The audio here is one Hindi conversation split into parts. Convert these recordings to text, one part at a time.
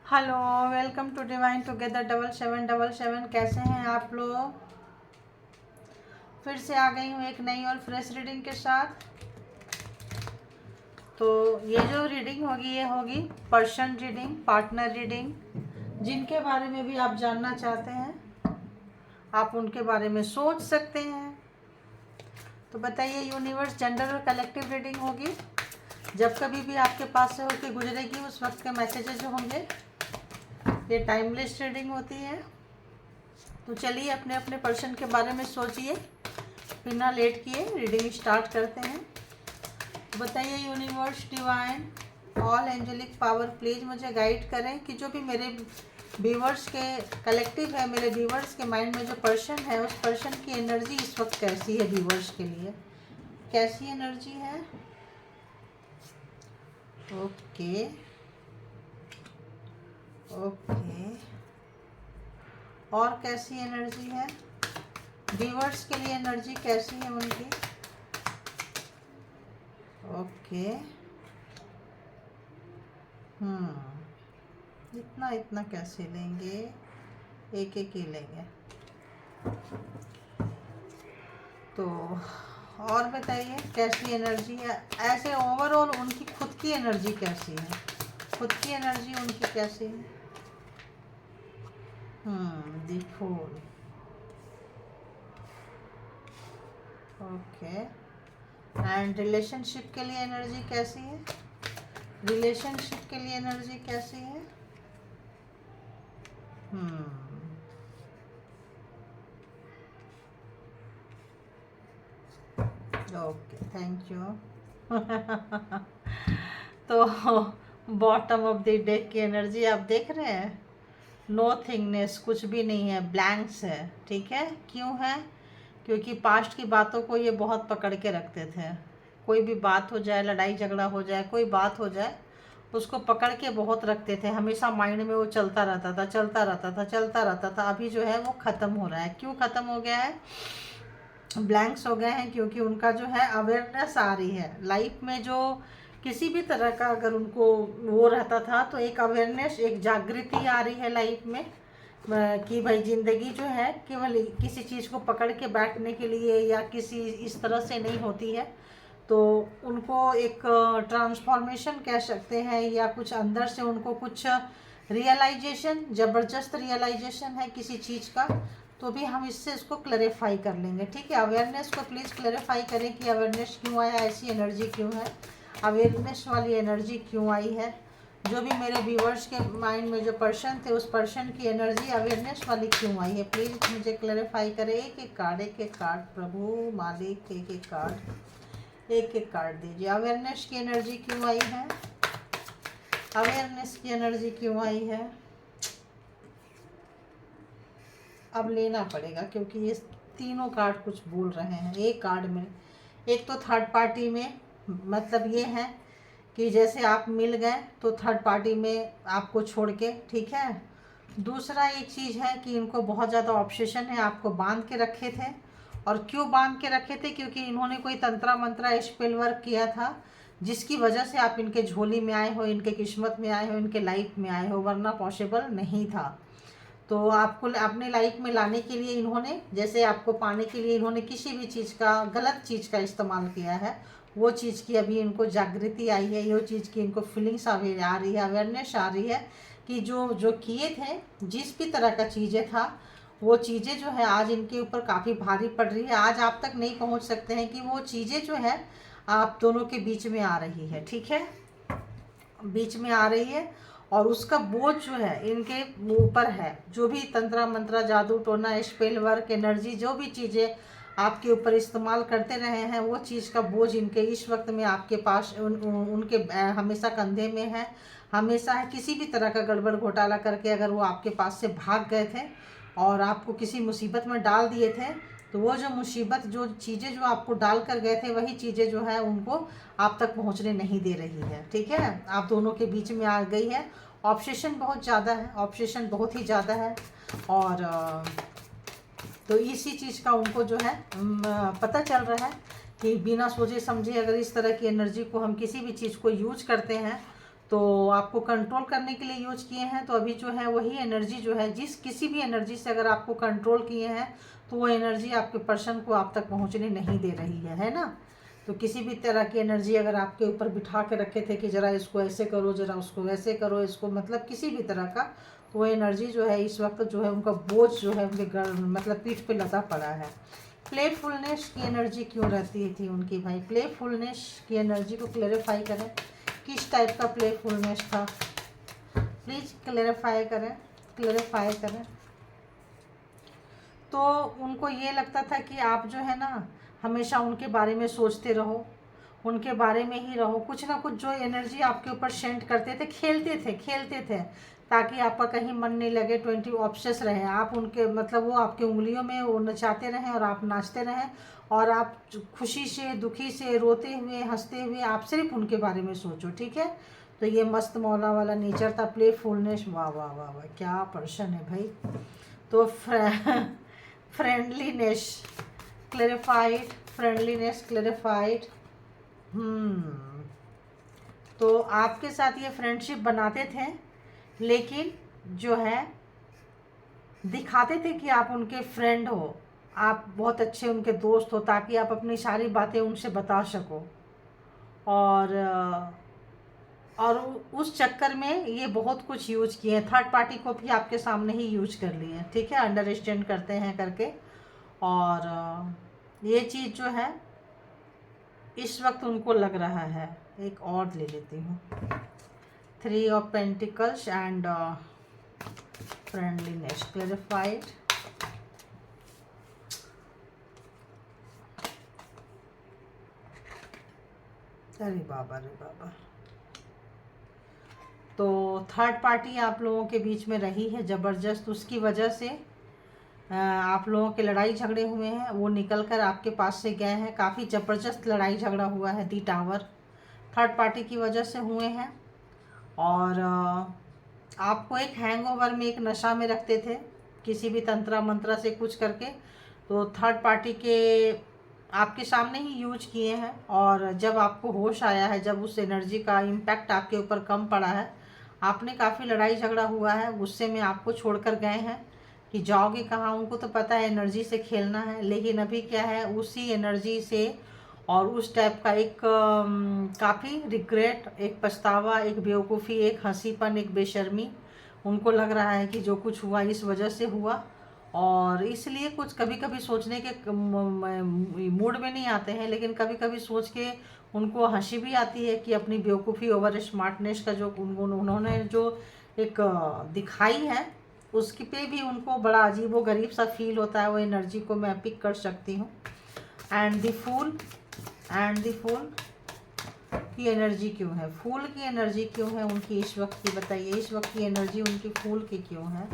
Hello, welcome to divine together 7777। कैसे हैं आप लोग? फिर से आ गई हूँ एक नई और फ्रेश रीडिंग के साथ। तो ये जो रीडिंग होगी ये होगी पर्सन रीडिंग, पार्टनर रीडिंग। जिनके बारे में भी आप जानना चाहते हैं आप उनके बारे में सोच सकते हैं। तो बताइए, यूनिवर्स जेंडर और कलेक्टिव रीडिंग होगी। जब कभी भी आपके पास से होकर गुजरेगी उस वक्त के मैसेजेस जो होंगे, ये टाइमलेस रीडिंग होती है। तो चलिए अपने अपने पर्सन के बारे में सोचिए, बिना लेट किए रीडिंग स्टार्ट करते हैं। बताइए universe, divine, all angelic power, please मुझे गाइड करें कि जो भी मेरे व्यूवर्स के कलेक्टिव है, मेरे व्यूवर्स के माइंड में जो पर्सन है उस पर्सन की एनर्जी इस वक्त कैसी है, व्यूवर्स के लिए कैसी एनर्जी है। ओके ओके, और कैसी एनर्जी है व्यूवर्स के लिए, एनर्जी कैसी है उनकी। ओके, इतना इतना कैसे लेंगे, एक एक ही लेंगे। तो और बताइए कैसी एनर्जी है, ऐसे ओवरऑल उनकी खुद की एनर्जी कैसी है, खुद की एनर्जी उनकी कैसी है। The fool. Okay, and relationship के लिए एनर्जी कैसी है, रिलेशनशिप के लिए एनर्जी कैसी है। Okay, thank you. तो बॉटम ऑफ द डेक की एनर्जी आप देख रहे हैं, नो थिंगनेस, कुछ भी नहीं है, ब्लैंक्स है। ठीक है, क्यों है? क्योंकि पास्ट की बातों को ये बहुत पकड़ के रखते थे। कोई भी बात हो जाए, लड़ाई झगड़ा हो जाए, कोई बात हो जाए, उसको पकड़ के बहुत रखते थे। हमेशा माइंड में वो चलता रहता था, चलता रहता था, चलता रहता था। अभी जो है वो ख़त्म हो रहा है। क्यों ख़त्म हो गया है, ब्लैंक्स हो गए हैं? क्योंकि उनका जो है अवेयरनेस आ रही है लाइफ में। जो किसी भी तरह का अगर उनको वो रहता था तो एक अवेयरनेस, एक जागृति आ रही है लाइफ में कि भाई ज़िंदगी जो है केवल किसी चीज़ को पकड़ के बैठने के लिए या किसी इस तरह से नहीं होती है। तो उनको एक ट्रांसफॉर्मेशन कह सकते हैं, या कुछ अंदर से उनको कुछ रियलाइजेशन, ज़बरदस्त रियलाइजेशन है किसी चीज़ का। तो भी हम इससे इसको क्लैरिफाई कर लेंगे। ठीक है, अवेयरनेस को प्लीज़ क्लैरिफाई करें कि अवेयरनेस क्यों आया, ऐसी एनर्जी क्यों है, अवेयरनेस वाली एनर्जी क्यों आई है। जो भी मेरे व्यूवर्स के माइंड में जो पर्सन थे उस पर्सन की एनर्जी अवेयरनेस वाली क्यों आई है, प्लीज़ मुझे क्लैरिफाई करें। एक एक कार्ड, एक एक कार्ड, प्रभु मालिक, एक एक कार्ड, एक एक कार्ड दीजिए। अवेयरनेस की एनर्जी क्यों आई है, अवेयरनेस की एनर्जी क्यों आई है। अब लेना पड़ेगा क्योंकि ये तीनों कार्ड कुछ बोल रहे हैं एक कार्ड में। एक तो थर्ड पार्टी में, मतलब ये है कि जैसे आप मिल गए तो थर्ड पार्टी में आपको छोड़ के, ठीक है। दूसरा एक चीज़ है कि इनको बहुत ज़्यादा ऑब्सेशन है, आपको बांध के रखे थे। और क्यों बांध के रखे थे? क्योंकि इन्होंने कोई तंत्रा मंत्रा स्पेल वर्क किया था जिसकी वजह से आप इनके झोली में आए हो, इनके किस्मत में आए हो, इनके लाइफ में आए हो, वरना पॉसिबल नहीं था। तो आपको अपने लाइफ में लाने के लिए इन्होंने, जैसे आपको पाने के लिए इन्होंने किसी भी चीज़ का, गलत चीज़ का इस्तेमाल किया है, वो चीज़ की अभी इनको जागृति आई है, वो चीज़ की इनको फीलिंग्स आ रही है, अवेयरनेस आ रही है कि जो जो किए थे, जिस भी तरह का चीज़ें था, वो चीज़ें जो है आज इनके ऊपर काफ़ी भारी पड़ रही है। आज आप तक नहीं पहुंच सकते हैं कि वो चीज़ें जो है आप दोनों के बीच में आ रही है। ठीक है, बीच में आ रही है और उसका बोझ जो है इनके ऊपर है। जो भी तंत्रा मंत्रा, जादू टोना, स्पेल वर्क, एनर्जी, जो भी चीज़ें आपके ऊपर इस्तेमाल करते रहे हैं, वो चीज़ का बोझ इनके इस वक्त में आपके पास उनके हमेशा कंधे में है, हमेशा है। किसी भी तरह का गड़बड़ घोटाला करके अगर वो आपके पास से भाग गए थे और आपको किसी मुसीबत में डाल दिए थे, तो वो जो मुसीबत, जो चीज़ें जो आपको डाल कर गए थे, वही चीज़ें जो है उनको आप तक पहुंचने नहीं दे रही है। ठीक है, आप दोनों के बीच में आ गई है। ऑब्सेशन बहुत ज़्यादा है, ऑब्सेशन बहुत ही ज़्यादा है। और तो इसी चीज़ का उनको जो है पता चल रहा है कि बिना सोचे समझे अगर इस तरह की एनर्जी को हम किसी भी चीज़ को यूज करते हैं तो आपको कंट्रोल करने के लिए यूज किए हैं। तो अभी जो है वही एनर्जी जो है, जिस किसी भी एनर्जी से अगर आपको कंट्रोल किए हैं तो वो एनर्जी आपके पर्सन को आप तक पहुंचने नहीं दे रही है ना। तो किसी भी तरह की एनर्जी अगर आपके ऊपर बिठा के रखे थे कि ज़रा इसको ऐसे करो, ज़रा उसको वैसे करो, इसको मतलब किसी भी तरह का, तो वो एनर्जी जो है इस वक्त जो है उनका बोझ जो है उनके मतलब पीठ पे लदा पड़ा है। प्लेफुलनेस की एनर्जी क्यों रहती थी उनकी भाई? प्लेफुलनेस की एनर्जी को क्लेरिफाई करें, किस टाइप का प्लेफुलनेस था, प्लीज़ क्लेरिफाई करें, क्लेरिफाई करें। तो उनको ये लगता था कि आप जो है ना हमेशा उनके बारे में सोचते रहो, उनके बारे में ही रहो, कुछ ना कुछ जो एनर्जी आपके ऊपर सेंड करते थे, खेलते थे ताकि आपका कहीं मन नहीं लगे, 20 ऑब्सेस रहे आप उनके, मतलब वो आपके उंगलियों में वो नचाते रहें और आप नाचते रहें, और आप खुशी से, दुखी से, रोते हुए, हंसते हुए आप सिर्फ उनके बारे में सोचो, ठीक है। तो ये मस्त मौला वाला नेचर था, प्लेफुलनेस। वाह वाह वाह वाह, क्या पर्सन है भाई। तो फ्रेंडलीनेस क्लेरिफाइड, फ्रेंडलीनेस क्लेरिफाइड। तो आपके साथ ये फ्रेंडशिप बनाते थे, लेकिन जो है दिखाते थे कि आप उनके फ्रेंड हो, आप बहुत अच्छे उनके दोस्त हो, ताकि आप अपनी सारी बातें उनसे बता सको। और उस चक्कर में ये बहुत कुछ यूज किए हैं, थर्ड पार्टी को भी आपके सामने ही यूज कर लिए हैं, ठीक है, अंडरस्टैंड करते हैं करके। और ये चीज़ जो है इस वक्त उनको लग रहा है। एक और ले लेती हूँ, 3 of pentacles and friendliness clarified. अरे बाबा, अरे बाबा। तो थर्ड पार्टी आप लोगों के बीच में रही है ज़बरदस्त, उसकी वजह से आप लोगों के लड़ाई झगड़े हुए हैं, वो निकल कर आपके पास से गए हैं, काफ़ी ज़बरदस्त लड़ाई झगड़ा हुआ है, दी टावर थर्ड पार्टी की वजह से हुए हैं। और आपको एक हैंगओवर में, एक नशा में रखते थे किसी भी तंत्रा मंत्रा से कुछ करके, तो थर्ड पार्टी के आपके सामने ही यूज किए हैं। और जब आपको होश आया है, जब उस एनर्जी का इम्पैक्ट आपके ऊपर कम पड़ा है, आपने काफ़ी लड़ाई झगड़ा हुआ है, गुस्से में आपको छोड़कर गए हैं कि जाओगे कहाँ। उनको तो पता है एनर्जी से खेलना है, लेकिन अभी क्या है, उसी एनर्जी से और उस टाइप का एक काफ़ी रिग्रेट, एक पछतावा, एक बेवकूफ़ी, एक हंसीपन, एक बेशर्मी उनको लग रहा है कि जो कुछ हुआ इस वजह से हुआ। और इसलिए कुछ कभी कभी सोचने के मूड में नहीं आते हैं, लेकिन कभी कभी सोच के उनको हंसी भी आती है कि अपनी बेवकूफ़ी, ओवर स्मार्टनेस का जो उन्होंने जो एक दिखाई है, उसकी पे भी उनको बड़ा अजीब व गरीब सा फील होता है। वो एनर्जी को मैं पिक कर सकती हूँ। And the fool, and the fool की एनर्जी क्यों है, फूल की एनर्जी क्यों है उनकी इस वक्त की, बताइए इस वक्त की एनर्जी उनकी फूल की क्यों है,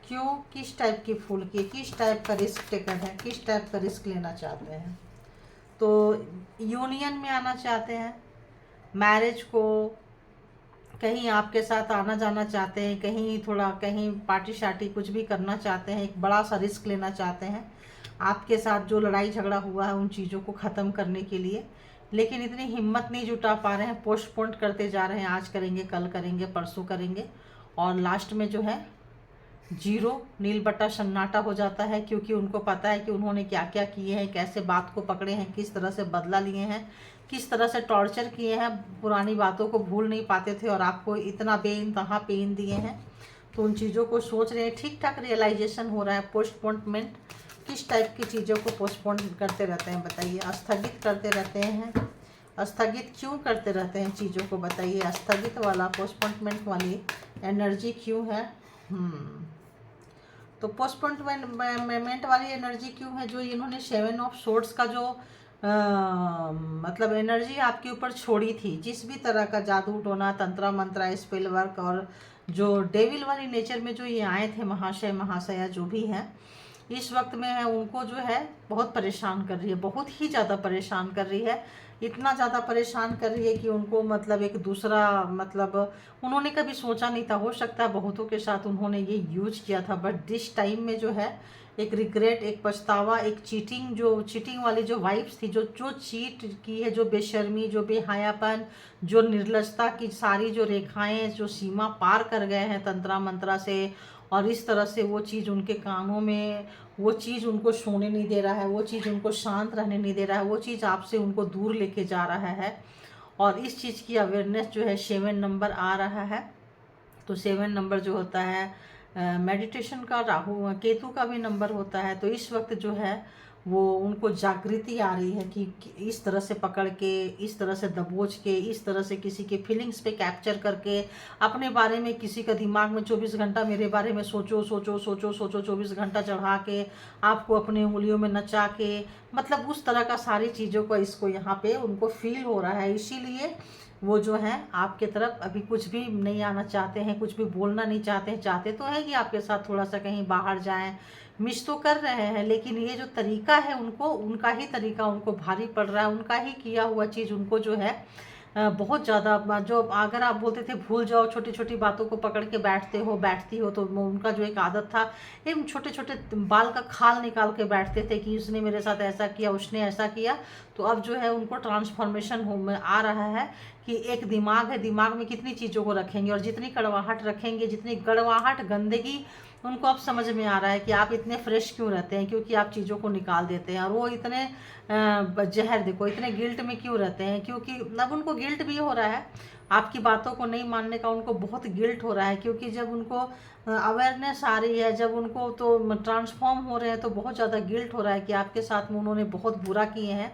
क्यों, किस टाइप की फूल की, किस टाइप का रिस्क टेकर है, किस टाइप का रिस्क लेना चाहते हैं। तो यूनियन में आना चाहते हैं, मैरिज को, कहीं आपके साथ आना जाना चाहते हैं, कहीं थोड़ा कहीं पार्टी शार्टी कुछ भी करना चाहते हैं, एक बड़ा सा रिस्क लेना चाहते हैं आपके साथ जो लड़ाई झगड़ा हुआ है उन चीज़ों को ख़त्म करने के लिए, लेकिन इतनी हिम्मत नहीं जुटा पा रहे हैं, पोस्टपोन करते जा रहे हैं, आज करेंगे, कल करेंगे, परसों करेंगे, और लास्ट में जो है जीरो, नील बट्टा सन्नाटा हो जाता है, क्योंकि उनको पता है कि उन्होंने क्या क्या किए हैं, कैसे बात को पकड़े हैं, किस तरह से बदला लिए हैं, किस तरह से टॉर्चर किए हैं, पुरानी बातों को भूल नहीं पाते थे और आपको इतना बेइंतहा पेन दिए हैं। तो उन चीज़ों को सोच रहे हैं, ठीक ठाक रियलाइजेशन हो रहा है। पोस्टपोनमेंट, किस टाइप की चीज़ों को पोस्टपोन करते रहते हैं बताइए, स्थगित करते रहते हैं, स्थगित क्यों करते रहते हैं चीज़ों को बताइए, स्थगित वाला, पोस्टपोनमेंट वाली एनर्जी क्यों है। तो पोस्टपोनमेंट वाली एनर्जी क्यों है, जो इन्होंने 7 ऑफ सोर्ड्स का जो मतलब एनर्जी आपके ऊपर छोड़ी थी, जिस भी तरह का जादू टोना, तंत्रा मंत्रा, स्पेल वर्क, और जो डेविल वाली नेचर में जो ये आए थे महाशय महाशया जो भी हैं, इस वक्त में है उनको जो है बहुत परेशान कर रही है, बहुत ही ज़्यादा परेशान कर रही है, इतना ज़्यादा परेशान कर रही है कि उनको मतलब एक दूसरा, मतलब उन्होंने कभी सोचा नहीं था, हो सकता है बहुतों के साथ उन्होंने ये यूज किया था, बट दिस टाइम में जो है एक रिग्रेट, एक पछतावा, एक चीटिंग, जो चीटिंग वाली जो वाइब्स थी, जो जो चीट की है, जो बेशर्मी, जो बेहयापन, जो निर्लजता की सारी जो रेखाएं जो सीमा पार कर गए हैं तंत्रा मंत्रा से, और इस तरह से वो चीज़ उनके कानों में, वो चीज़ उनको सोने नहीं दे रहा है, वो चीज़ उनको शांत रहने नहीं दे रहा है, वो चीज़ आपसे उनको दूर लेके जा रहा है। और इस चीज़ की अवेयरनेस जो है 7 नंबर आ रहा है। तो 7 नंबर जो होता है मेडिटेशन का, राहु केतु का भी नंबर होता है। तो इस वक्त जो है वो उनको जागृति आ रही है कि इस तरह से पकड़ के, इस तरह से दबोच के, इस तरह से किसी के फीलिंग्स पे कैप्चर करके, अपने बारे में किसी का दिमाग में 24 घंटा मेरे बारे में सोचो सोचो सोचो सोचो 24 घंटा चढ़ा के, आपको अपनी उंगलियों में नचा के, मतलब उस तरह का सारी चीज़ों को इसको यहाँ पे उनको फील हो रहा है। इसीलिए वो जो है आपके तरफ अभी कुछ भी नहीं आना चाहते हैं, कुछ भी बोलना नहीं चाहते हैं। चाहते तो है कि आपके साथ थोड़ा सा कहीं बाहर जाएं, मिस तो कर रहे हैं, लेकिन ये जो तरीका है उनको, उनका ही तरीका उनको भारी पड़ रहा है, उनका ही किया हुआ चीज़ उनको जो है बहुत ज़्यादा, जो अगर आप बोलते थे भूल जाओ, छोटी छोटी बातों को पकड़ के बैठती हो, तो उनका जो एक आदत था, एक छोटे छोटे बाल का खाल निकाल के बैठते थे कि उसने मेरे साथ ऐसा किया, उसने ऐसा किया। तो अब जो है उनको ट्रांसफॉर्मेशन हो में आ रहा है कि एक दिमाग है, दिमाग में कितनी चीज़ों को रखेंगे, और जितनी कड़वाहट रखेंगे, जितनी गड़वाहट, गंदगी, उनको अब समझ में आ रहा है कि आप इतने फ्रेश क्यों रहते हैं, क्योंकि आप चीज़ों को निकाल देते हैं। और वो इतने जहर देखो, इतने गिल्ट में क्यों रहते हैं, क्योंकि अब उनको गिल्ट भी हो रहा है, आपकी बातों को नहीं मानने का उनको बहुत गिल्ट हो रहा है। क्योंकि जब उनको अवेयरनेस आ रही है, जब उनको तो ट्रांसफॉर्म हो रहे हैं, तो बहुत ज़्यादा गिल्ट हो रहा है कि आपके साथ में उन्होंने बहुत बुरा किए हैं,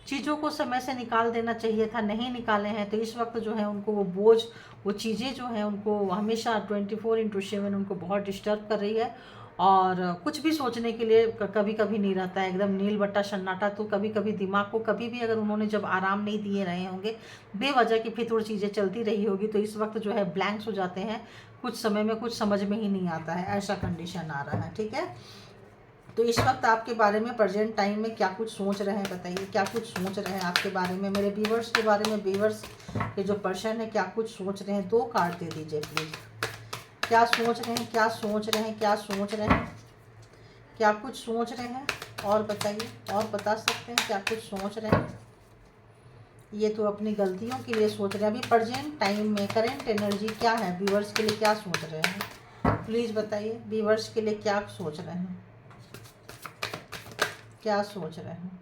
चीज़ों को समय से निकाल देना चाहिए था, नहीं निकाले हैं। तो इस वक्त जो है उनको वो बोझ, वो चीज़ें जो हैं उनको हमेशा 24/7 उनको बहुत डिस्टर्ब कर रही है। और कुछ भी सोचने के लिए कभी कभी नहीं रहता है, एकदम नील बट्टा सन्नाटा। तो कभी कभी दिमाग को कभी भी अगर उन्होंने जब आराम नहीं दिए रहे होंगे, बेवजह की फितूर चीज़ें चलती रही होगी, तो इस वक्त जो है ब्लैंक्स हो जाते हैं, कुछ समय में कुछ समझ में ही नहीं आता है, ऐसा कंडीशन आ रहा है। ठीक है, तो इस वक्त आपके बारे में प्रेजेंट टाइम में क्या कुछ सोच रहे हैं, बताइए क्या कुछ सोच रहे हैं आपके बारे में, मेरे व्यूवर्स के बारे में, व्यूवर्स के जो पर्सन है क्या कुछ सोच रहे हैं। 2 कार्ड दे दीजिए प्लीज़। क्या सोच रहे हैं, क्या सोच रहे हैं, क्या सोच रहे हैं, क्या कुछ सोच रहे हैं, और बताइए, और बता सकते हैं क्या कुछ सोच रहे हैं। ये तो अपनी गलतियों के लिए सोच रहे हैं। अभी प्रेजेंट टाइम में करेंट एनर्जी क्या है, व्यूवर्स के लिए क्या सोच रहे हैं, प्लीज़ बताइए। व्यूवर्स के लिए क्या सोच रहे हैं, क्या सोच रहे हैं।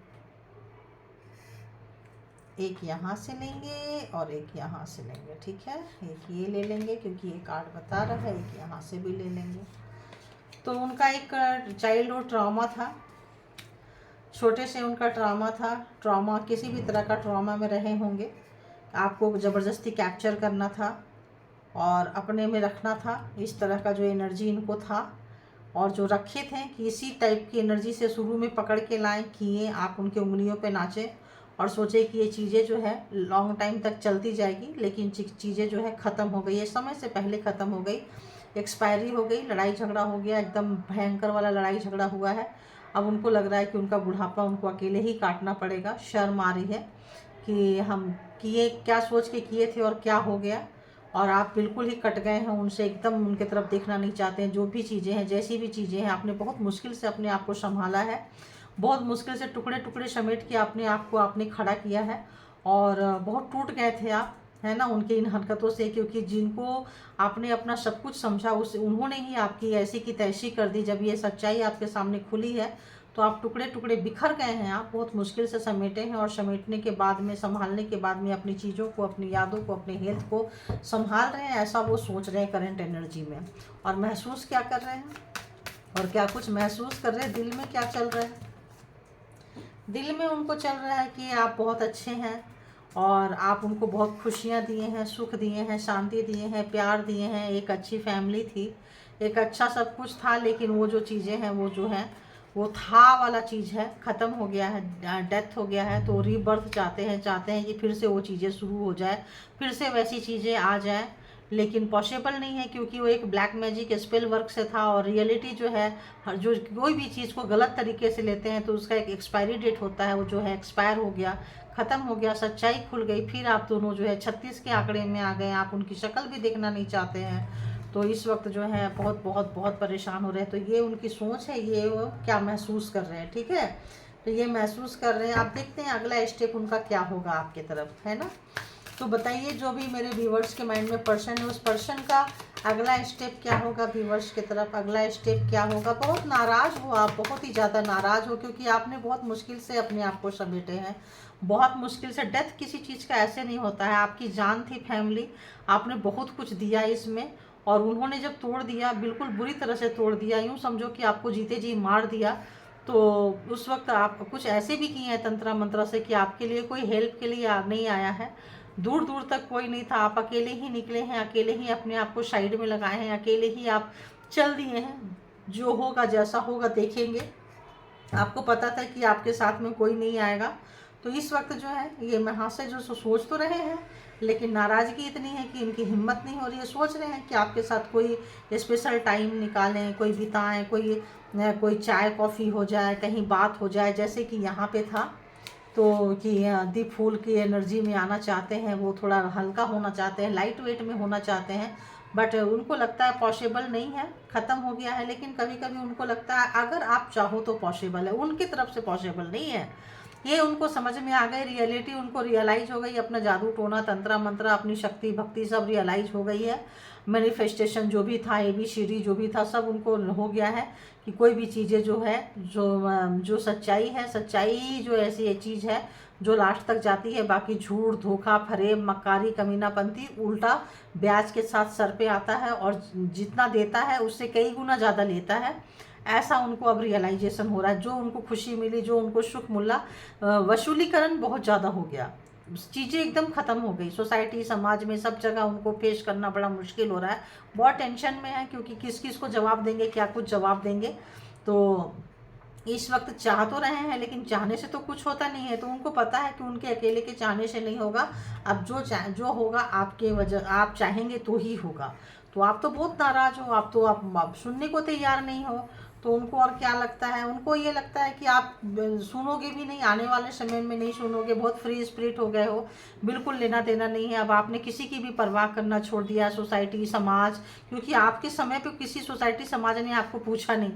एक यहाँ से लेंगे और एक यहाँ से लेंगे, ठीक है। एक ये ले लेंगे क्योंकि ये कार्ड बता रहा है, एक यहाँ से भी ले लेंगे। तो उनका एक चाइल्डहुड ट्रॉमा था, छोटे से उनका ट्रॉमा था, ट्रॉमा किसी भी तरह का ट्रॉमा में रहे होंगे, आपको ज़बरदस्ती कैप्चर करना था और अपने में रखना था, इस तरह का जो एनर्जी इनको था। और जो रखे थे कि इसी टाइप की एनर्जी से शुरू में पकड़ के लाएं, किए, आप उनके उंगलियों पे नाचे और सोचे कि ये चीज़ें जो है लॉन्ग टाइम तक चलती जाएगी, लेकिन चीज़ें जो है ख़त्म हो गई, ये समय से पहले ख़त्म हो गई, एक्सपायरी हो गई, लड़ाई झगड़ा हो गया, एकदम भयंकर वाला लड़ाई झगड़ा हुआ है। अब उनको लग रहा है कि उनका बुढ़ापा उनको अकेले ही काटना पड़ेगा। शर्म आ रही है कि हम किए, क्या सोच के किए थे और क्या हो गया, और आप बिल्कुल ही कट गए हैं उनसे, एकदम उनके तरफ देखना नहीं चाहते हैं। जो भी चीज़ें हैं, जैसी भी चीज़ें हैं, आपने बहुत मुश्किल से अपने आप को संभाला है, बहुत मुश्किल से टुकड़े टुकड़े समेट के अपने आप को आपने खड़ा किया है, और बहुत टूट गए थे आप, है ना, उनके इन हरकतों से। क्योंकि जिनको आपने अपना सब कुछ समझा, उस उन्होंने ही आपकी ऐसी की तैसी कर दी। जब ये सच्चाई आपके सामने खुली है तो आप टुकड़े टुकड़े बिखर गए हैं, आप बहुत मुश्किल से समेटे हैं, और समेटने के बाद में, संभालने के बाद में अपनी चीज़ों को, अपनी यादों को, अपने हेल्थ को संभाल रहे हैं, ऐसा वो सोच रहे हैं करंट एनर्जी में। और महसूस क्या कर रहे हैं, और क्या कुछ महसूस कर रहे हैं, दिल में क्या चल रहा है। दिल में उनको चल रहा है कि आप बहुत अच्छे हैं, और आप उनको बहुत खुशियाँ दिए हैं, सुख दिए हैं, शांति दिए हैं, प्यार दिए हैं, एक अच्छी फैमिली थी, एक अच्छा सब कुछ था। लेकिन वो जो चीज़ें हैं, वो जो है वो था वाला चीज़ है, ख़त्म हो गया है, डेथ हो गया है। तो रीबर्थ चाहते हैं कि फिर से वो चीज़ें शुरू हो जाए, फिर से वैसी चीज़ें आ जाए, लेकिन पॉसिबल नहीं है, क्योंकि वो एक ब्लैक मैजिक स्पेल वर्क से था। और रियलिटी जो है, जो कोई भी चीज़ को गलत तरीके से लेते हैं तो उसका एक एक्सपायरी डेट होता है, वो जो है एक्सपायर हो गया, ख़त्म हो गया, सच्चाई खुल गई। फिर आप दोनों जो है 36 के आंकड़े में आ गए, आप उनकी शक्ल भी देखना नहीं चाहते हैं, तो इस वक्त जो है बहुत बहुत बहुत परेशान हो रहे हैं। तो ये उनकी सोच है, ये वो क्या महसूस कर रहे हैं, ठीक है। तो ये महसूस कर रहे हैं, आप देखते हैं अगला स्टेप उनका क्या होगा आपके तरफ, है ना। तो बताइए जो भी मेरे व्यूवर्स के माइंड में पर्सन है, उस पर्सन का अगला स्टेप क्या होगा व्यूवर्स की तरफ, अगला स्टेप क्या होगा। बहुत नाराज़ हो आप, बहुत ही ज़्यादा नाराज़ हो, क्योंकि आपने बहुत मुश्किल से अपने आप को समेटे हैं, बहुत मुश्किल से। डेथ किसी चीज़ का ऐसे नहीं होता है, आपकी जान थी फैमिली, आपने बहुत कुछ दिया इसमें, और उन्होंने जब तोड़ दिया, बिल्कुल बुरी तरह से तोड़ दिया, यूँ समझो कि आपको जीते जी मार दिया। तो उस वक्त आप कुछ ऐसे भी किए हैं तंत्र मंत्र से कि आपके लिए कोई हेल्प के लिए नहीं आया है, दूर दूर तक कोई नहीं था, आप अकेले ही निकले हैं, अकेले ही अपने आप को साइड में लगाए हैं, अकेले ही आप चल दिए हैं। जो होगा जैसा होगा देखेंगे, आपको पता था कि आपके साथ में कोई नहीं आएगा। तो इस वक्त जो है ये यहाँ से जो सोच तो रहे हैं, लेकिन नाराज़गी इतनी है कि इनकी हिम्मत नहीं हो रही है। सोच रहे हैं कि आपके साथ कोई स्पेशल टाइम निकालें, कोई बिताएं, कोई चाय कॉफ़ी हो जाए, कहीं बात हो जाए, जैसे कि यहाँ पे था। तो कि दीप फूल की एनर्जी में आना चाहते हैं, वो थोड़ा हल्का होना चाहते हैं, लाइट वेट में होना चाहते हैं, बट उनको लगता है पॉसिबल नहीं है, ख़त्म हो गया है। लेकिन कभी कभी उनको लगता है अगर आप चाहो तो पॉसिबल है, उनकी तरफ से पॉसिबल नहीं है। ये उनको समझ में आ गई, रियलिटी उनको रियलाइज़ हो गई, अपना जादू टोना तंत्र मंत्र अपनी शक्ति भक्ति सब रियलाइज़ हो गई है। मैनिफेस्टेशन जो भी था, ABCD जो भी था, सब उनको हो गया है कि कोई भी चीज़ें जो है, जो सच्चाई है, सच्चाई जो ऐसी एक चीज़ है जो लास्ट तक जाती है। बाकी झूठ धोखा फरेब मक्कारी कमीनापंती उल्टा ब्याज के साथ सर पे आता है, और जितना देता है उससे कई गुना ज़्यादा लेता है। ऐसा उनको अब रियलाइजेशन हो रहा है। जो उनको खुशी मिली, जो उनको सुख मिला, वसूलीकरण बहुत ज़्यादा हो गया, चीज़ें एकदम ख़त्म हो गई। सोसाइटी समाज में सब जगह उनको फेस करना बड़ा मुश्किल हो रहा है, बहुत टेंशन में है, क्योंकि किस किस को जवाब देंगे, क्या कुछ जवाब देंगे। तो इस वक्त चाह तो रहे हैं, लेकिन चाहने से तो कुछ होता नहीं है। तो उनको पता है कि उनके अकेले के चाहने से नहीं होगा, अब जो होगा आपके वजह, आप चाहेंगे तो ही होगा। तो आप तो बहुत नाराज़ हो, आप तो आप सुनने को तैयार नहीं हो। तो उनको और क्या लगता है, उनको ये लगता है कि आप सुनोगे भी नहीं, आने वाले समय में नहीं सुनोगे, बहुत फ्री स्पिरिट हो गए हो, बिल्कुल लेना देना नहीं है। अब आपने किसी की भी परवाह करना छोड़ दिया, सोसाइटी समाज, क्योंकि आपके समय पे किसी सोसाइटी समाज ने आपको पूछा नहीं।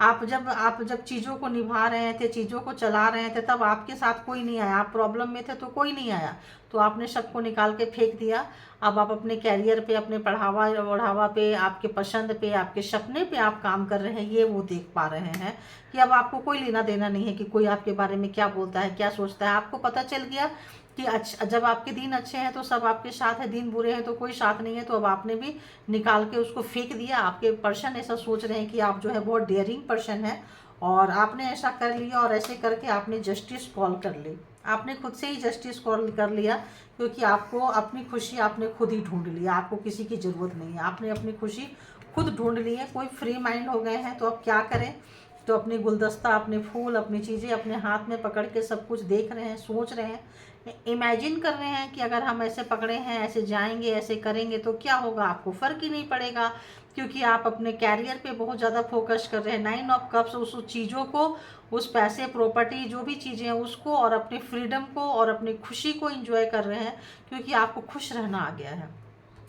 आप जब चीज़ों को निभा रहे थे, चीज़ों को चला रहे थे, तब आपके साथ कोई नहीं आया। आप प्रॉब्लम में थे तो कोई नहीं आया, तो आपने सबको निकाल के फेंक दिया। अब आप अपने कैरियर पे, अपने पढ़ावा बढ़ावा पे, आपके पसंद पे, आपके सपने पे आप काम कर रहे हैं, ये वो देख पा रहे हैं कि अब आपको कोई लेना देना नहीं है कि कोई आपके बारे में क्या बोलता है, क्या सोचता है। आपको पता चल गया कि अच्छा, जब आपके दिन अच्छे हैं तो सब आपके साथ है, दिन बुरे हैं तो कोई साथ नहीं है। तो अब आपने भी निकाल के उसको फेंक दिया। आपके पर्सन ऐसा सोच रहे हैं कि आप जो है बहुत डेयरिंग पर्सन है, और आपने ऐसा कर लिया, और ऐसे करके आपने जस्टिस कॉल कर ली, आपने खुद से ही जस्टिस कॉल कर लिया, क्योंकि आपको अपनी खुशी आपने खुद ही ढूंढ लिया, आपको किसी की ज़रूरत नहीं है, आपने अपनी खुशी खुद ढूंढ ली है। कोई फ्री माइंड हो गए हैं, तो अब क्या करें। तो अपनी गुलदस्ता, अपने फूल, अपनी चीज़ें अपने हाथ में पकड़ के सब कुछ देख रहे हैं, सोच रहे हैं, इमेजिन कर रहे हैं कि अगर हम ऐसे पकड़े हैं, ऐसे जाएंगे, ऐसे करेंगे तो क्या होगा। आपको फ़र्क ही नहीं पड़ेगा, क्योंकि आप अपने कैरियर पे बहुत ज़्यादा फोकस कर रहे हैं। 9 ऑफ कप्स उस चीज़ों को, उस पैसे प्रॉपर्टी जो भी चीज़ें हैं उसको, और अपनी फ्रीडम को और अपनी खुशी को एंजॉय कर रहे हैं, क्योंकि आपको खुश रहना आ गया है।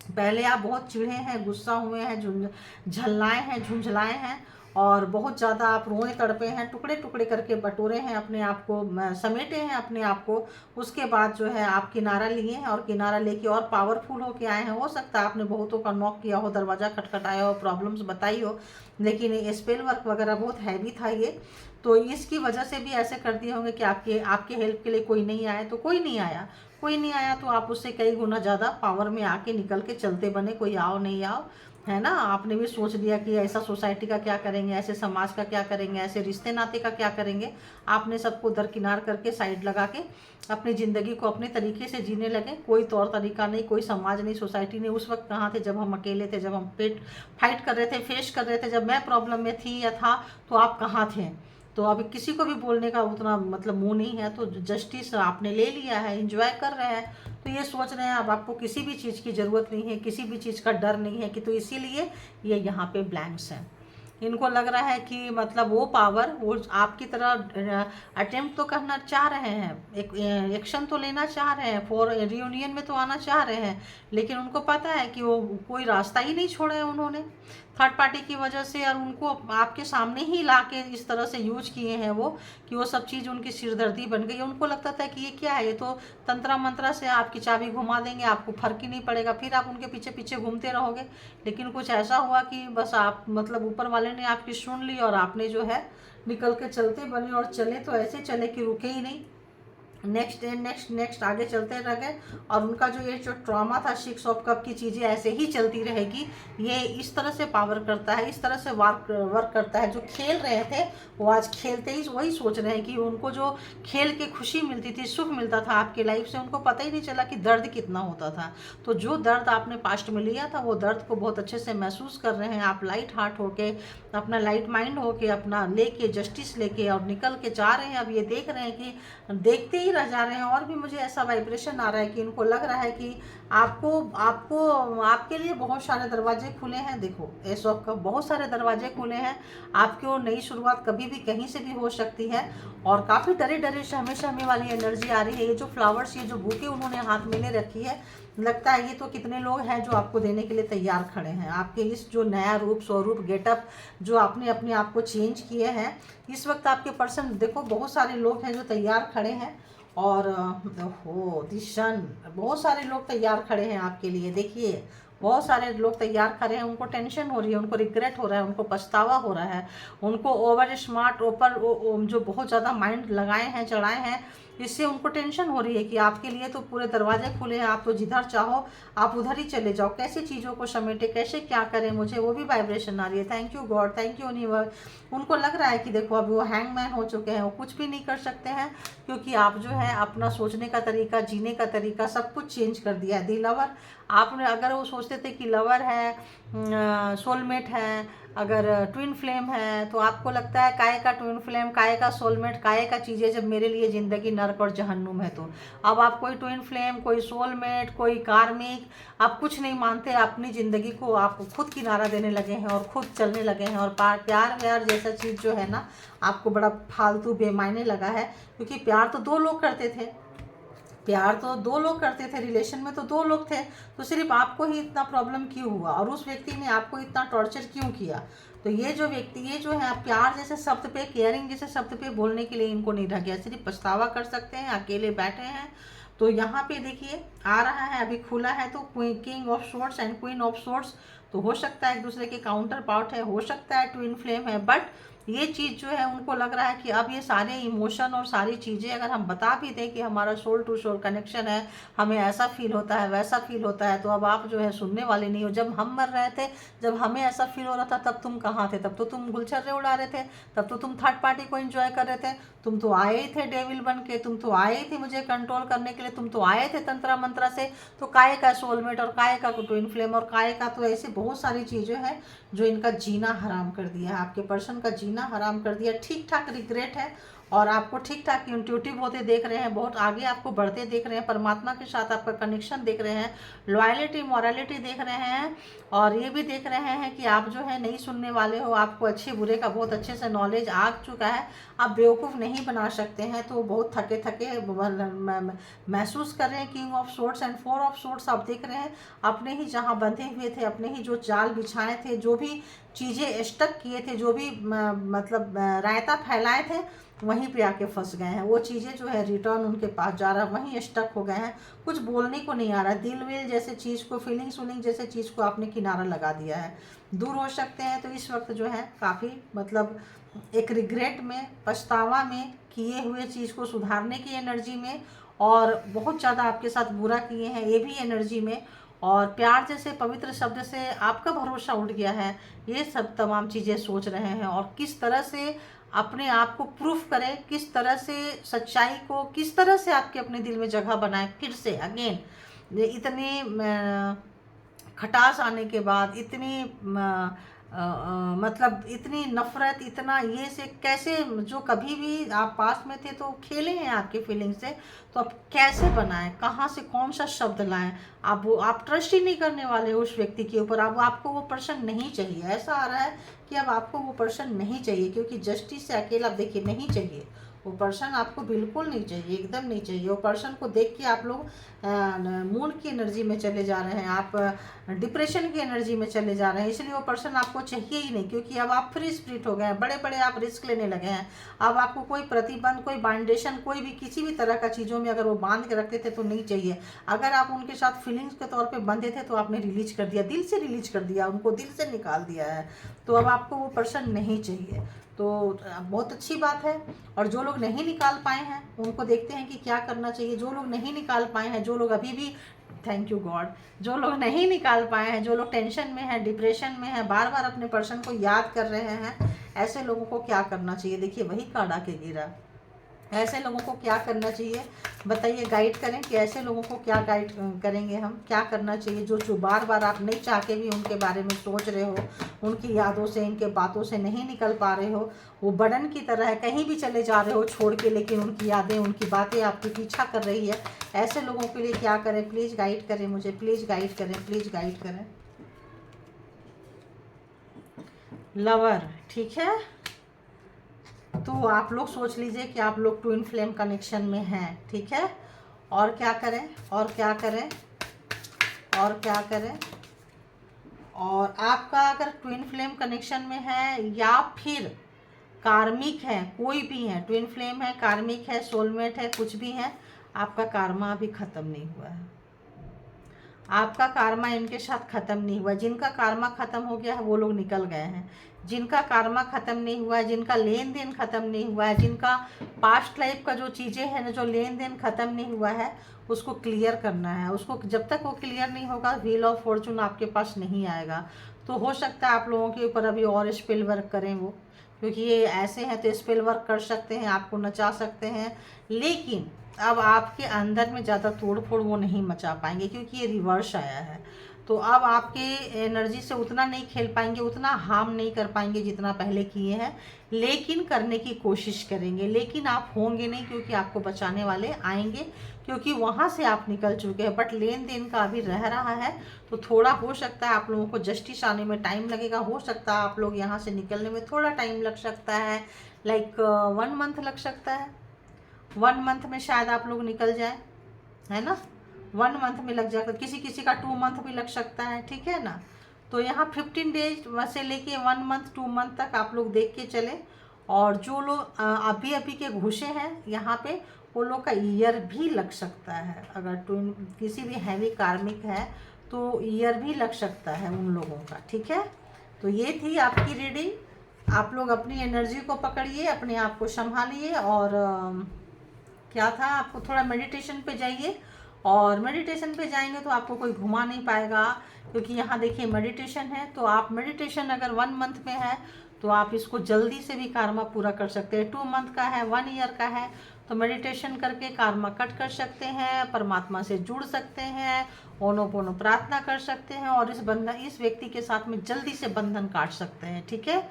पहले आप बहुत चिढ़े हैं, गुस्सा हुए हैं, झल्लाए हैं, झुंझलाए हैं, और बहुत ज़्यादा आप रोए तड़पे हैं, टुकड़े टुकड़े करके बटोरे हैं अपने आप को, समेटे हैं अपने आप को। उसके बाद जो है आप किनारा लिए हैं, और किनारा लेके और पावरफुल होके आए हैं। हो सकता है आपने बहुतों का नॉक किया हो, दरवाज़ा खटखटाया हो, प्रॉब्लम्स बताई हो, लेकिन ये स्पेल वर्क वगैरह बहुत हैवी था ये। तो इसकी वजह से भी ऐसे कर दिए होंगे कि आपके हेल्प के लिए कोई नहीं आया। तो कोई नहीं आया, कोई नहीं आया, तो आप उससे कई गुना ज़्यादा पावर में आके निकल के चलते बने। कोई आओ नहीं आओ, है ना। आपने भी सोच लिया कि ऐसा सोसाइटी का क्या करेंगे, ऐसे समाज का क्या करेंगे, ऐसे रिश्ते नाते का क्या करेंगे। आपने सबको दरकिनार करके साइड लगा के अपनी ज़िंदगी को अपने तरीके से जीने लगे। कोई तौर तरीका नहीं, कोई समाज नहीं, सोसाइटी नहीं। उस वक्त कहाँ थे जब हम अकेले थे, जब हम फाइट कर रहे थे, फेस कर रहे थे, जब मैं प्रॉब्लम में थी या था, तो आप कहाँ थे। तो अभी किसी को भी बोलने का उतना मतलब मुंह नहीं है। तो जस्टिस आपने ले लिया है, एंजॉय कर रहे हैं। तो ये सोच रहे हैं अब आपको किसी भी चीज़ की ज़रूरत नहीं है, किसी भी चीज़ का डर नहीं है कि, तो इसीलिए ये यहाँ पे ब्लैंक्स हैं। इनको लग रहा है कि मतलब वो पावर वो आपकी तरह अटेम्प्ट तो करना चाह रहे हैं, एक एक्शन तो लेना चाह रहे हैं, फॉर रियूनियन में तो आना चाह रहे हैं, लेकिन उनको पता है कि वो कोई रास्ता ही नहीं छोड़ा है उन्होंने थर्ड पार्टी की वजह से, और उनको आपके सामने ही ला के इस तरह से यूज किए हैं वो, कि वो सब चीज़ उनकी सिरदर्दी बन गई। उनको लगता था कि ये क्या है, ये तो तंत्रा मंत्रा से आपकी चाबी घुमा देंगे, आपको फर्क ही नहीं पड़ेगा, फिर आप उनके पीछे पीछे घूमते रहोगे। लेकिन कुछ ऐसा हुआ कि बस आप मतलब ऊपर वाले ने आपकी सुन ली, और आपने जो है निकल के चलते बने, और चले तो ऐसे चले कि रुके ही नहीं, नेक्स्ट डे नेक्स्ट नेक्स्ट आगे चलते रह गए। और उनका जो ये जो ट्रॉमा था 6 ऑफ कप की चीज़ें ऐसे ही चलती रहेगी। ये इस तरह से पावर करता है, इस तरह से वर्क करता है। जो खेल रहे थे वो आज खेलते ही वही सोच रहे हैं कि उनको जो खेल के खुशी मिलती थी, सुख मिलता था आपके लाइफ से, उनको पता ही नहीं चला कि दर्द कितना होता था। तो जो दर्द आपने पास्ट में लिया था वो दर्द को बहुत अच्छे से महसूस कर रहे हैं आप, लाइट हार्ट होके, अपना लाइट माइंड होके, अपना लेके जस्टिस लेके और निकल के जा रहे हैं। अब ये देख रहे हैं कि देखते ही रह जा रहे हैं। और भी मुझे ऐसा वाइब्रेशन आ रहा है कि इनको लग रहा है कि आपको आपको आपके लिए बहुत सारे दरवाजे खुले हैं। देखो एस ऑफ कप, बहुत सारे दरवाजे खुले हैं आपको, नई शुरुआत कभी भी कहीं से भी हो सकती है। और काफ़ी डरे डरे सहमे सहमे वाली एनर्जी आ रही है। ये जो फ्लावर्स, ये जो बुके उन्होंने हाथ में ले रखी है, लगता है ये तो कितने लोग हैं जो आपको देने के लिए तैयार खड़े हैं। आपके इस जो नया रूप, स्वरूप, गेटअप जो आपने अपने आप को चेंज किए हैं, इस वक्त आपके पर्सन देखो बहुत सारे लोग हैं जो तैयार खड़े हैं। और हो दिशन, बहुत सारे लोग तैयार खड़े हैं आपके लिए। देखिए बहुत सारे लोग तैयार खड़े हैं, उनको टेंशन हो रही है, उनको रिग्रेट हो रहा है, उनको पछतावा हो रहा है, उनको ओवर स्मार्ट ऊपर जो बहुत ज़्यादा माइंड लगाए हैं, चढ़ाए हैं, इससे उनको टेंशन हो रही है कि आपके लिए तो पूरे दरवाजे खुले हैं, आप तो जिधर चाहो आप उधर ही चले जाओ, कैसे चीज़ों को समेटे, कैसे क्या करें, मुझे वो भी वाइब्रेशन आ रही है। Thank you God, thank you universe. उनको लग रहा है कि देखो अभी वो हैंगमैन हो चुके हैं, वो कुछ भी नहीं कर सकते हैं, क्योंकि आप जो है अपना सोचने का तरीका, जीने का तरीका सब कुछ चेंज कर दिया है। दी लवर, आपने अगर वो सोचते थे कि लवर है, सोलमेट है, अगर ट्विन फ्लेम है, तो आपको लगता है काय का ट्विन फ्लेम, काय का सोलमेट, काय का चीज़ें, जब मेरे लिए ज़िंदगी नर्क और जहन्नुम है। तो अब आप कोई ट्विन फ्लेम, कोई सोलमेट, कोई कार्मिक, आप कुछ नहीं मानते। अपनी ज़िंदगी को आप खुद किनारा देने लगे हैं और खुद चलने लगे हैं। और प्यार व्यार जैसा चीज़ जो है ना, आपको बड़ा फालतू बेमायने लगा है, क्योंकि प्यार तो 2 लोग करते थे, प्यार तो 2 लोग करते थे, रिलेशन में तो 2 लोग थे, तो सिर्फ आपको ही इतना प्रॉब्लम क्यों हुआ, और उस व्यक्ति ने आपको इतना टॉर्चर क्यों किया। तो ये जो व्यक्ति, ये जो है प्यार जैसे शब्द पे, केयरिंग जैसे शब्द पे बोलने के लिए इनको नहीं रह गया, सिर्फ पछतावा कर सकते हैं, अकेले बैठे हैं। तो यहाँ पे देखिए आ रहा है, अभी खुला है, तो king of swords and queen of swords, तो हो सकता है एक दूसरे के काउंटर पार्ट है, हो सकता है ट्विन फ्लेम है, बट ये चीज़ जो है उनको लग रहा है कि अब ये सारे इमोशन और सारी चीज़ें अगर हम बता भी दें कि हमारा सोल टू सोल कनेक्शन है, हमें ऐसा फील होता है, वैसा फील होता है, तो अब आप जो है सुनने वाले नहीं हो। जब हम मर रहे थे, जब हमें ऐसा फील हो रहा था, तब तुम कहाँ थे? तब तो तुम गुलछर्रे उड़ा रहे थे, तब तो तुम थर्ड पार्टी को एंजॉय कर रहे थे, तुम तो आए ही थे डेविल बन के, तुम तो आए थे मुझे कंट्रोल करने के लिए, तुम तो आए थे तंत्रा मंत्रा से। तो काय का सोलमेट, और काय का ट्विन फ्लेम, और काय का तो ऐसी बहुत सारी चीज़ें हैं जो इनका जीना हराम कर दिया है, आपके पर्सन का जीना हराम कर दिया। ठीक ठाक रिग्रेट है, और आपको ठीक ठाक इंट्यूटिव होते देख रहे हैं, बहुत आगे आपको बढ़ते देख रहे हैं, परमात्मा के साथ आपका कनेक्शन देख रहे हैं, लॉयलिटी मॉरलिटी देख रहे हैं, और ये भी देख रहे हैं कि आप जो है नहीं सुनने वाले हो, आपको अच्छे बुरे का बहुत अच्छे से नॉलेज आ चुका है, आप बेवकूफ़ नहीं बना सकते हैं। तो बहुत थके थके महसूस कर रहे हैं। King of swords and 4 of swords आप देख रहे हैं, अपने ही जहाँ बंधे हुए थे, अपने ही जो जाल बिछाए थे, जो भी चीज़ें स्टक किए थे, जो भी मतलब रायता फैलाए थे, वहीं पे आके फंस गए हैं। वो चीज़ें जो है रिटर्न उनके पास जा रहा है, वहीं स्टक हो गए हैं, कुछ बोलने को नहीं आ रहा। दिल विल जैसे चीज़ को, फीलिंग जैसे चीज़ को आपने किनारा लगा दिया है। दूर हो सकते हैं, तो इस वक्त जो है काफ़ी मतलब एक रिग्रेट में, पछतावा में, किए हुए चीज़ को सुधारने की एनर्जी में, और बहुत ज़्यादा आपके साथ बुरा किए हैं ये भी एनर्जी में, और प्यार जैसे पवित्र शब्द से आपका भरोसा उठ गया है। ये सब तमाम चीज़ें सोच रहे हैं, और किस तरह से अपने आप को प्रूफ करें, किस तरह से सच्चाई को, किस तरह से आपके अपने दिल में जगह बनाएं फिर से अगेन। इतनी खटास आने के बाद, इतनी मतलब इतनी नफरत, इतना ये से कैसे, जो कभी भी आप पास में थे तो खेले हैं आपकी फीलिंग से, तो अब कैसे बनाएं, कहाँ से कौन सा शब्द लाएं? आप ट्रस्ट ही नहीं करने वाले उस व्यक्ति के ऊपर। अब आपको वो पर्सन नहीं चाहिए, ऐसा आ रहा है कि अब आपको वो पर्सन नहीं चाहिए, क्योंकि जस्टिस से अकेला देखिए नहीं चाहिए वो पर्सन, आपको बिल्कुल नहीं चाहिए, एकदम नहीं चाहिए। वो पर्सन को देख के आप लोग मूड की एनर्जी में चले जा रहे हैं, आप डिप्रेशन की एनर्जी में चले जा रहे हैं, इसलिए वो पर्सन आपको चाहिए ही नहीं, क्योंकि अब आप फ्री स्पिरिट हो गए हैं, बड़े बड़े आप रिस्क लेने लगे हैं। अब आपको कोई प्रतिबंध, कोई बाउंडेशन, कोई भी किसी भी तरह का चीज़ों में अगर वो बांध के रखते थे तो नहीं चाहिए। अगर आप उनके साथ फीलिंग्स के तौर पर बंधे थे तो आपने रिलीज कर दिया, दिल से रिलीज कर दिया, उनको दिल से निकाल दिया है, तो अब आपको वो पर्सन नहीं चाहिए। तो बहुत अच्छी बात है। और जो लोग नहीं निकाल पाए हैं उनको देखते हैं कि क्या करना चाहिए। जो लोग नहीं निकाल पाए हैं, जो लोग अभी भी, थैंक यू गॉड, जो लोग नहीं निकाल पाए हैं, जो लोग टेंशन में हैं, डिप्रेशन में हैं, बार बार अपने पर्सन को याद कर रहे हैं, ऐसे लोगों को क्या करना चाहिए? देखिए वही कार्ड आके गिरा। ऐसे लोगों को क्या करना चाहिए बताइए, गाइड करें कि ऐसे लोगों को क्या गाइड करेंगे हम, क्या करना चाहिए? जो बार बार आप नहीं चाह के भी उनके बारे में सोच रहे हो, उनकी यादों से, इनके बातों से नहीं निकल पा रहे हो, वो बर्डन की तरह है, कहीं भी चले जा रहे हो छोड़ के, लेकिन उनकी यादें, उनकी बातें आपकी पीछा कर रही है, ऐसे लोगों के लिए क्या करें? प्लीज़ गाइड करें मुझे, प्लीज़ गाइड करें, प्लीज़ गाइड करें। लवर, ठीक है, तो आप लोग सोच लीजिए कि आप लोग ट्विन फ्लेम कनेक्शन में हैं, ठीक है। और क्या करें, और क्या करें, और क्या करें? और आपका अगर ट्विन फ्लेम कनेक्शन में है या फिर कार्मिक है, कोई भी है, ट्विन फ्लेम है, कार्मिक है, सोलमेट है, कुछ भी है, आपका कार्मा अभी ख़त्म नहीं हुआ है। आपका कार्मा इनके साथ ख़त्म नहीं हुआ। जिनका कार्मा ख़त्म हो गया है वो लोग निकल गए हैं। जिनका कार्मा ख़त्म नहीं हुआ है, जिनका लेन देन ख़त्म नहीं हुआ है, जिनका पास्ट लाइफ का जो चीज़ें हैं ना, जो लेन देन ख़त्म नहीं हुआ है, उसको क्लियर करना है। उसको जब तक वो क्लियर नहीं होगा, व्हील ऑफ फॉर्चून आपके पास नहीं आएगा। तो हो सकता है आप लोगों के ऊपर अभी और स्पेल वर्क करें वो, क्योंकि ये ऐसे हैं तो स्पेल वर्क कर सकते हैं, आपको नचा सकते हैं, लेकिन अब आपके अंदर में ज़्यादा तोड़ फोड़ वो नहीं मचा पाएंगे, क्योंकि ये रिवर्स आया है। तो अब आपके एनर्जी से उतना नहीं खेल पाएंगे, उतना हार्म नहीं कर पाएंगे जितना पहले किए हैं, लेकिन करने की कोशिश करेंगे। लेकिन आप होंगे नहीं, क्योंकि आपको बचाने वाले आएंगे, क्योंकि वहाँ से आप निकल चुके हैं। बट लेन देन का अभी रह रहा है, तो थोड़ा हो सकता है आप लोगों को जस्टिस आने में टाइम लगेगा। हो सकता है आप लोग यहाँ से निकलने में थोड़ा टाइम लग सकता है, लाइक 1 मंथ लग सकता है। 1 मंथ में शायद आप लोग निकल जाए, है ना। 1 मंथ में लग जाएगा, किसी किसी का 2 मंथ भी लग सकता है, ठीक है ना। तो यहाँ 15 डेज से लेके 1 मंथ 2 मंथ तक आप लोग देख के चले। और जो लोग अभी अभी के घुसे हैं यहाँ पे, वो लोग का ईयर भी लग सकता है। अगर ट्विन किसी भी हैवी कार्मिक है तो ईयर भी लग सकता है उन लोगों का, ठीक है। तो ये थी आपकी रीडिंग। आप लोग अपनी एनर्जी को पकड़िए, अपने आप को संभालिए, और क्या था, आपको थोड़ा मेडिटेशन पे जाइए। और मेडिटेशन पे जाएंगे तो आपको कोई घुमा नहीं पाएगा, क्योंकि यहाँ देखिए मेडिटेशन है। तो आप मेडिटेशन अगर 1 मंथ में है तो आप इसको जल्दी से भी कार्मा पूरा कर सकते हैं। 2 मंथ का है, 1 ईयर का है, तो मेडिटेशन करके कार्मा कट कर सकते हैं, परमात्मा से जुड़ सकते हैं, ओनोपोनो प्रार्थना कर सकते हैं, और इस व्यक्ति के साथ में जल्दी से बंधन काट सकते हैं, ठीक है।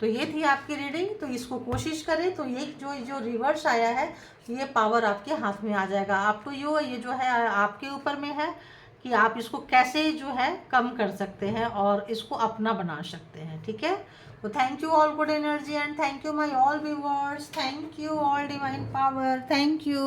तो ये थी आपकी रीडिंग। तो इसको कोशिश करें तो ये जो रिवर्स आया है, ये पावर आपके हाथ में आ जाएगा। आप तो ये जो है आपके ऊपर में है कि आप इसको कैसे जो है कम कर सकते हैं और इसको अपना बना सकते हैं, ठीक है। तो thank you all good energy, and thank you my all viewers, thank you all divine power, thank you.